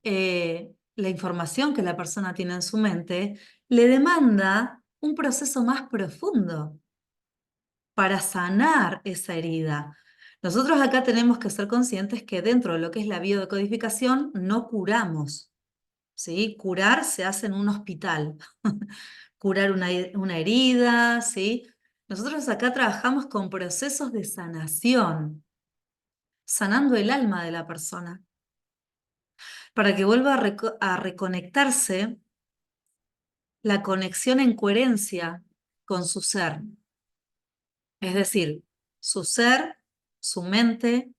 la información que la persona tiene en su mente, le demanda un proceso más profundo para sanar esa herida. Nosotros acá tenemos que ser conscientes que dentro de lo que es la biodecodificación no curamos, ¿sí? Curar se hace en un hospital, curar una herida, ¿sí? Nosotros acá trabajamos con procesos de sanación, sanando el alma de la persona, para que vuelva a reconectarse la conexión en coherencia con su ser. Es decir, su ser, su mente,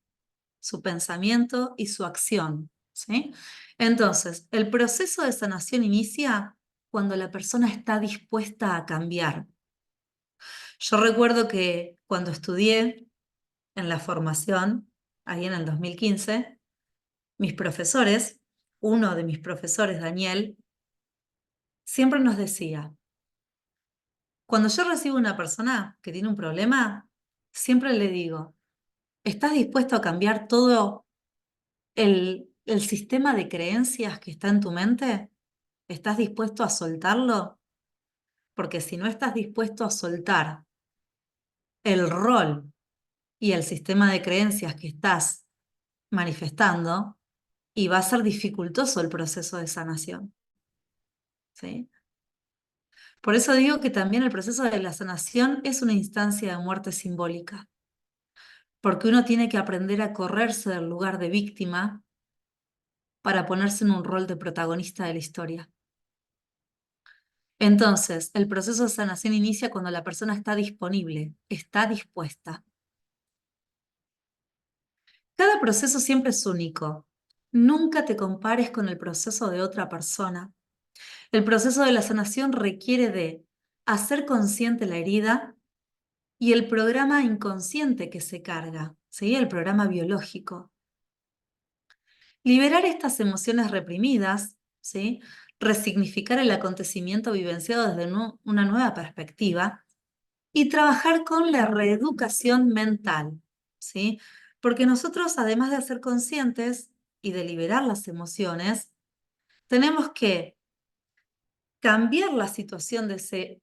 su pensamiento y su acción, ¿sí? Entonces, el proceso de sanación inicia cuando la persona está dispuesta a cambiar. Yo recuerdo que cuando estudié en la formación, ahí en el 2015, mis profesores, uno de mis profesores, Daniel, siempre nos decía, cuando yo recibo una persona que tiene un problema, siempre le digo, ¿estás dispuesto a cambiar todo el sistema de creencias que está en tu mente? ¿Estás dispuesto a soltarlo? Porque si no estás dispuesto a soltar el rol y el sistema de creencias que estás manifestando, y va a ser dificultoso el proceso de sanación, ¿sí? Por eso digo que también el proceso de la sanación es una instancia de muerte simbólica, porque uno tiene que aprender a correrse del lugar de víctima para ponerse en un rol de protagonista de la historia. Entonces, el proceso de sanación inicia cuando la persona está disponible, está dispuesta. Cada proceso siempre es único. Nunca te compares con el proceso de otra persona. El proceso de la sanación requiere de hacer consciente la herida y el programa inconsciente que se carga, ¿sí? El programa biológico. Liberar estas emociones reprimidas, ¿sí? Resignificar el acontecimiento vivenciado desde una nueva perspectiva y trabajar con la reeducación mental, ¿sí? Porque nosotros, además de ser conscientes y de liberar las emociones, tenemos que cambiar la situación de ese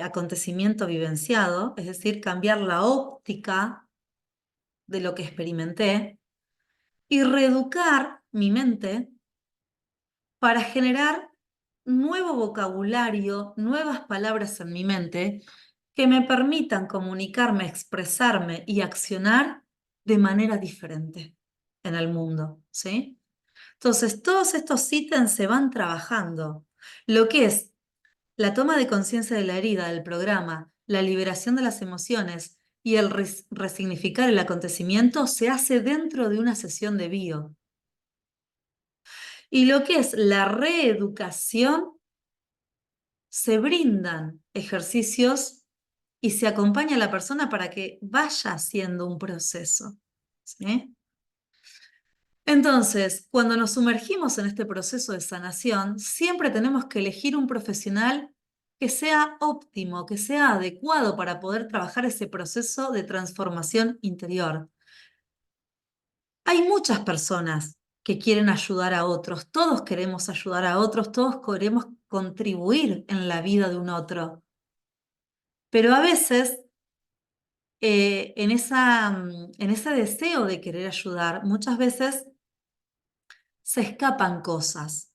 acontecimiento vivenciado, es decir, cambiar la óptica de lo que experimenté y reeducar mi mente para generar nuevo vocabulario, nuevas palabras en mi mente que me permitan comunicarme, expresarme y accionar de manera diferente en el mundo, ¿sí? Entonces, todos estos ítems se van trabajando. Lo que es la toma de conciencia de la herida del programa, la liberación de las emociones y el resignificar el acontecimiento se hace dentro de una sesión de bio. Y lo que es la reeducación, se brindan ejercicios y se acompaña a la persona para que vaya haciendo un proceso, ¿sí? Entonces, cuando nos sumergimos en este proceso de sanación, siempre tenemos que elegir un profesional que sea óptimo, que sea adecuado para poder trabajar ese proceso de transformación interior. Hay muchas personas que quieren ayudar a otros, todos queremos ayudar a otros, todos queremos contribuir en la vida de un otro, pero a veces en ese deseo de querer ayudar, muchas veces se escapan cosas.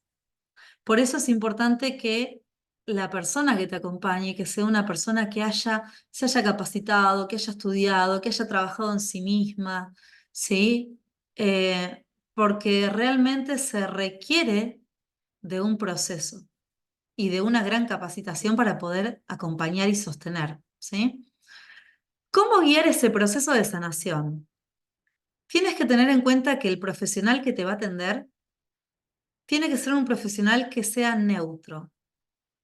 Por eso es importante que la persona que te acompañe, que sea una persona que se haya capacitado, que haya estudiado, que haya trabajado en sí misma, ¿sí? Porque realmente se requiere de un proceso y de una gran capacitación para poder acompañar y sostener, ¿sí? ¿Cómo guiar ese proceso de sanación? Tienes que tener en cuenta que el profesional que te va a atender tiene que ser un profesional que sea neutro,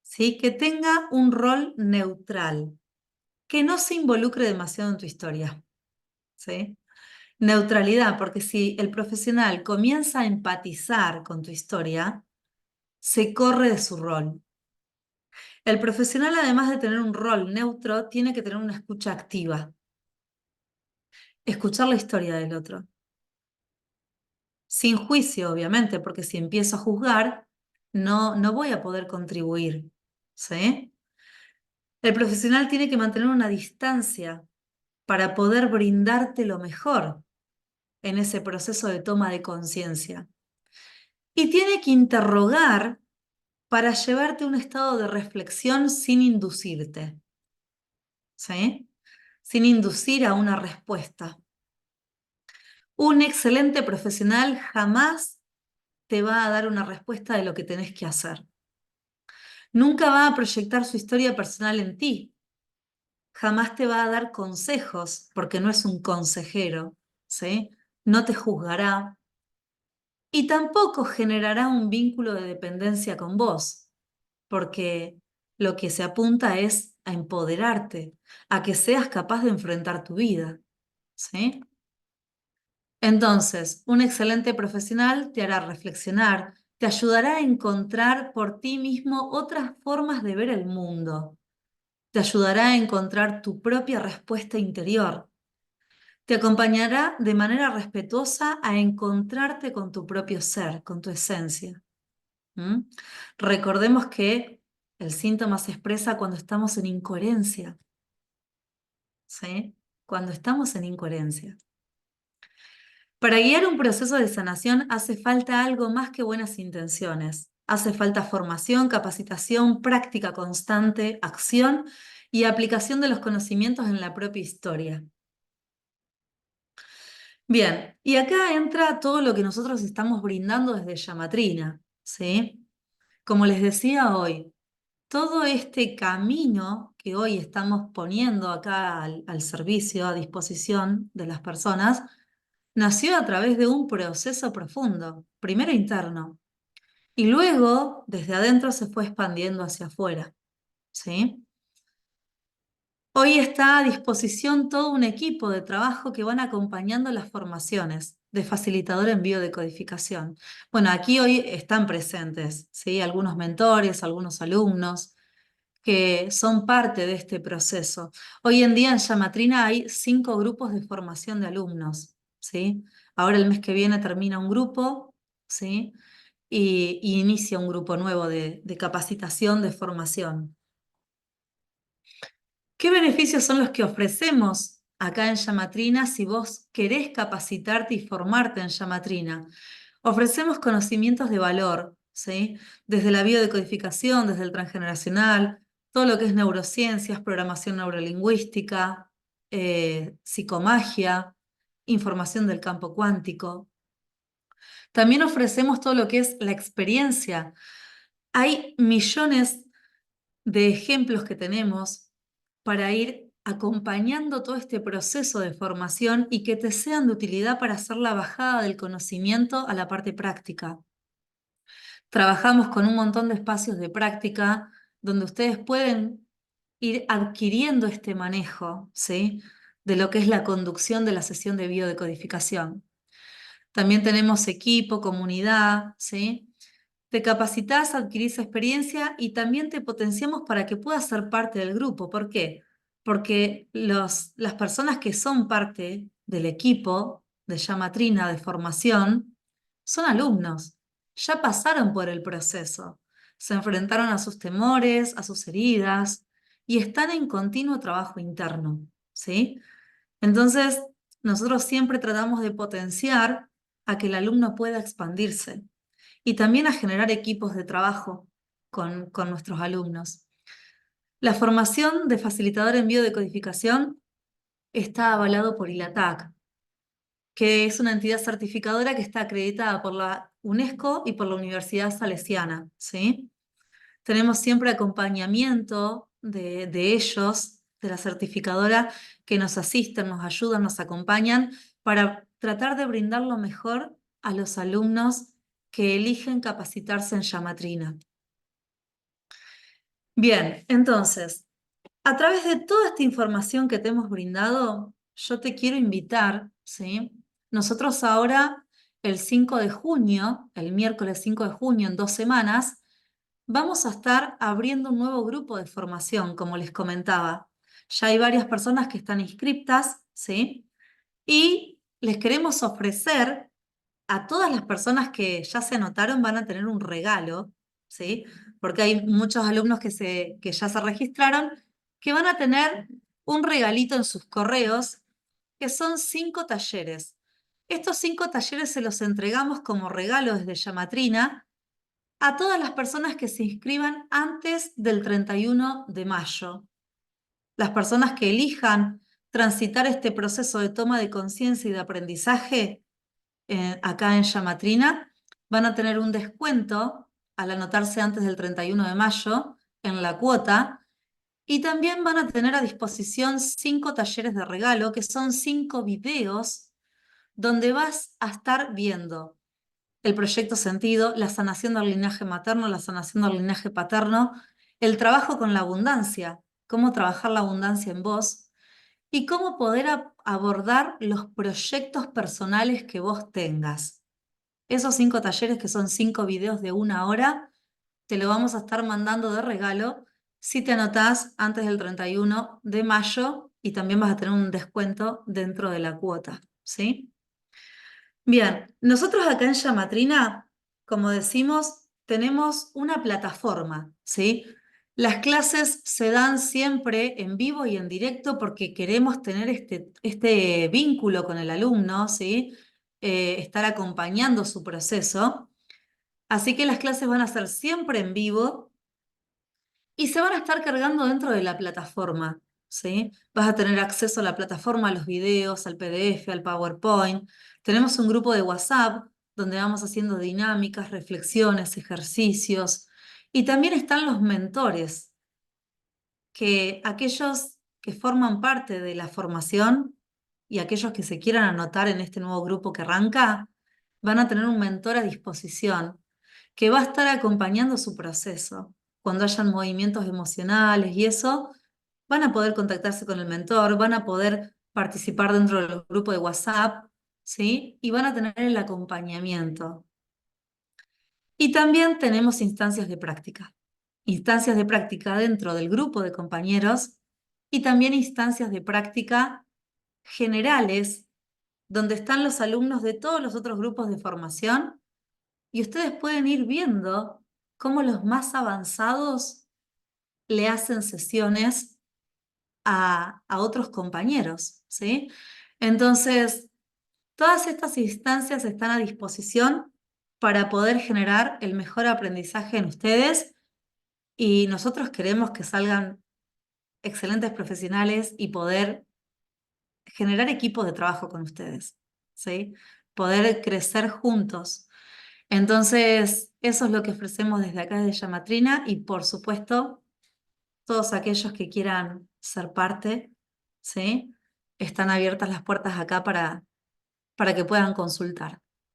¿sí? Que tenga un rol neutral, que no se involucre demasiado en tu historia, ¿sí? Neutralidad, porque si el profesional comienza a empatizar con tu historia, se corre de su rol. El profesional, además de tener un rol neutro, tiene que tener una escucha activa, escuchar la historia del otro. Sin juicio, obviamente, porque si empiezo a juzgar, no voy a poder contribuir, ¿sí? El profesional tiene que mantener una distancia para poder brindarte lo mejor en ese proceso de toma de conciencia. Y tiene que interrogar para llevarte a un estado de reflexión sin inducirte, ¿sí? Sin inducir a una respuesta. Un excelente profesional jamás te va a dar una respuesta de lo que tenés que hacer. Nunca va a proyectar su historia personal en ti. Jamás te va a dar consejos, porque no es un consejero, ¿sí? No te juzgará, Y tampoco generará un vínculo de dependencia con vos, porque lo que se apunta es a empoderarte, a que seas capaz de enfrentar tu vida, ¿sí? Entonces, un excelente profesional te hará reflexionar, te ayudará a encontrar por ti mismo otras formas de ver el mundo, te ayudará a encontrar tu propia respuesta interior, te acompañará de manera respetuosa a encontrarte con tu propio ser, con tu esencia. ¿Mm? Recordemos que el síntoma se expresa cuando estamos en incoherencia, ¿sí? Cuando estamos en incoherencia. Para guiar un proceso de sanación hace falta algo más que buenas intenciones. Hace falta formación, capacitación, práctica constante, acción y aplicación de los conocimientos en la propia historia. Bien, y acá entra todo lo que nosotros estamos brindando desde Yamatrina, ¿sí? Como les decía hoy, todo este camino que hoy estamos poniendo acá al servicio, a disposición de las personas, nació a través de un proceso profundo, primero interno, y luego desde adentro se fue expandiendo hacia afuera, ¿sí? Hoy está a disposición todo un equipo de trabajo que van acompañando las formaciones de facilitador en biodecodificación. Bueno, aquí hoy están presentes, ¿sí? Algunos mentores, algunos alumnos que son parte de este proceso. Hoy en día en Yamatrina hay 5 grupos de formación de alumnos, ¿sí? Ahora el mes que viene termina un grupo, ¿sí? Y inicia un grupo nuevo de capacitación, de formación. ¿Qué beneficios son los que ofrecemos acá en Yamatrina si vos querés capacitarte y formarte en Yamatrina? Ofrecemos conocimientos de valor, ¿sí? Desde la biodecodificación, desde el transgeneracional, todo lo que es neurociencias, programación neurolingüística, psicomagia, información del campo cuántico. También ofrecemos todo lo que es la experiencia. Hay millones de ejemplos que tenemos para ir acompañando todo este proceso de formación y que te sean de utilidad para hacer la bajada del conocimiento a la parte práctica. Trabajamos con un montón de espacios de práctica donde ustedes pueden ir adquiriendo este manejo, ¿sí? De lo que es la conducción de la sesión de biodecodificación. También tenemos equipo, comunidad, ¿sí? Te capacitás, adquirís experiencia y también te potenciamos para que puedas ser parte del grupo. ¿Por qué? Porque las personas que son parte del equipo de Yamatrina de formación son alumnos, ya pasaron por el proceso, se enfrentaron a sus temores, a sus heridas y están en continuo trabajo interno, ¿sí? Entonces, nosotros siempre tratamos de potenciar a que el alumno pueda expandirse y también a generar equipos de trabajo con nuestros alumnos. La formación de facilitador en biodecodificación está avalado por ILATAC, que es una entidad certificadora que está acreditada por la UNESCO y por la Universidad Salesiana, ¿sí? Tenemos siempre acompañamiento de ellos, de la certificadora, que nos asisten, nos ayudan, nos acompañan para tratar de brindar lo mejor a los alumnos que eligen capacitarse en Yamatrina. Bien, entonces, a través de toda esta información que te hemos brindado, yo te quiero invitar, ¿sí? Nosotros ahora, el 5 de junio, el miércoles 5 de junio, en 2 semanas, vamos a estar abriendo un nuevo grupo de formación, como les comentaba. Ya hay varias personas que están inscriptas, ¿sí? Y les queremos ofrecer a todas las personas que ya se anotaron, van a tener un regalo, ¿sí? Porque hay muchos alumnos que ya se registraron, que van a tener un regalito en sus correos, que son 5 talleres. Estos 5 talleres se los entregamos como regalo desde Yamatrina a todas las personas que se inscriban antes del 31 de mayo. Las personas que elijan transitar este proceso de toma de conciencia y de aprendizaje acá en Yamatrina van a tener un descuento al anotarse antes del 31 de mayo en la cuota y también van a tener a disposición 5 talleres de regalo, que son 5 videos donde vas a estar viendo el proyecto sentido, la sanación del linaje materno, la sanación del linaje paterno, el trabajo con la abundancia, cómo trabajar la abundancia en vos y cómo poder abordar los proyectos personales que vos tengas. Esos 5 talleres, que son 5 videos de 1 hora, te lo vamos a estar mandando de regalo si te anotás antes del 31 de mayo y también vas a tener un descuento dentro de la cuota, ¿sí? Bien, nosotros acá en Llamatrina, como decimos, tenemos una plataforma, ¿sí? Las clases se dan siempre en vivo y en directo porque queremos tener este vínculo con el alumno, ¿sí? Estar acompañando su proceso. Así que las clases van a ser siempre en vivo y se van a estar cargando dentro de la plataforma, ¿sí? Vas a tener acceso a la plataforma, a los videos, al PDF, al PowerPoint. Tenemos un grupo de WhatsApp donde vamos haciendo dinámicas, reflexiones, ejercicios. Y también están los mentores, que aquellos que forman parte de la formación y aquellos que se quieran anotar en este nuevo grupo que arranca, van a tener un mentor a disposición que va a estar acompañando su proceso. Cuando hayan movimientos emocionales y eso, van a poder contactarse con el mentor, van a poder participar dentro del grupo de WhatsApp, ¿sí? Y van a tener el acompañamiento. Y también tenemos instancias de práctica. Instancias de práctica dentro del grupo de compañeros y también instancias de práctica generales, donde están los alumnos de todos los otros grupos de formación y ustedes pueden ir viendo cómo los más avanzados le hacen sesiones a otros compañeros, ¿sí? Entonces, todas estas instancias están a disposición para poder generar el mejor aprendizaje en ustedes y nosotros queremos que salgan excelentes profesionales y poder generar equipos de trabajo con ustedes, ¿sí? Poder crecer juntos. Entonces, eso es lo que ofrecemos desde acá, desde Llamatrina, y por supuesto, todos aquellos que quieran ser parte, ¿sí? Están abiertas las puertas acá para que puedan consultar.